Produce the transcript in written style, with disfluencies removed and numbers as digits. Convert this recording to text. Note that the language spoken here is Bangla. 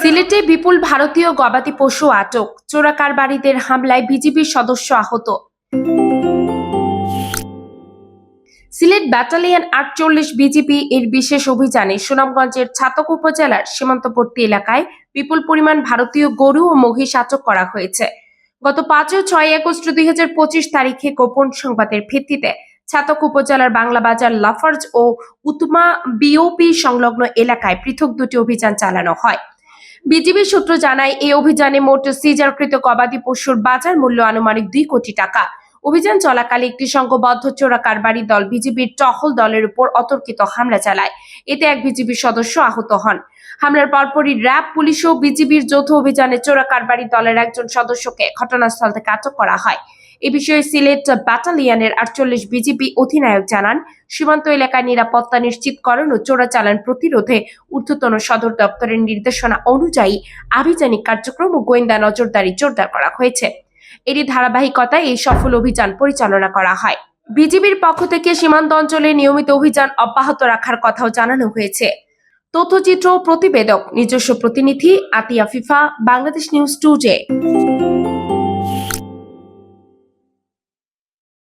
সিলেটে বিপুল ভারতীয় গবাদি পশু আটক, চোরাকারবারিদের হামলায় বিজিবির সদস্য আহত। সিলেট ব্যাটালিয়ন ৪৮ বিজিবি এর বিশেষ অভিযানে সুনামগঞ্জের ছাতক উপজেলার সীমান্তবর্তী এলাকায় বিপুল পরিমাণ ভারতীয় গরু ও মহিষ আটক করা হয়েছে। গত ৫ ও ৬ আগস্ট ২০২৫ তারিখে গোপন সংবাদের ভিত্তিতে ছাতক উপজেলার বাংলাবাজার লাফার্জ ও উতমা বিওপি সংলগ্ন এলাকায় পৃথক দুটি অভিযান চালানো হয়। বিজিবি সূত্র জানায়, এই অভিযানে মোট সিজারকৃত গবাদি পশুর বাজার মূল্য আনুমানিক ২ কোটি টাকা। অভিযান চলাকালে একটি সংঘবদ্ধ চোরাকারবারি দল বিজিবির টহল দলের উপর অতর্কিত হামলা চালায়। এতে এক বিজিবি সদস্য আহত হন। হামলার পরপরই র্যাব, পুলিশ ও বিজিবির যৌথ অভিযানে চোরাকারবারি দলের একজন সদস্যকে ঘটনাস্থল থেকে আটক করা হয়। এ বিষয়ে সিলেট ব্যাটালিয়নের ৪৮ বিজিবি অধিনায়ক জানান, সীমান্ত এলাকায় নিরাপত্তা নিশ্চিতকরণ ও চোরাচালান প্রতিরোধে ঊর্ধ্বতন সদর দপ্তরের নির্দেশনা অনুযায়ী আভিযানিক কার্যক্রম ও গোয়েন্দা নজরদারি জোরদার করা হয়েছে। এরই ধারাবাহিকতায় এই সফল অভিযান পরিচালনা করা হয়। বিজিবির পক্ষ থেকে সীমান্ত অঞ্চলে নিয়মিত অভিযান অব্যাহত রাখার কথাও জানানো হয়েছে। তথ্যচিত্র প্রতিবেদক নিজস্ব প্রতিনিধি আতিয়া ফিফা, বাংলাদেশ নিউজ টুডে।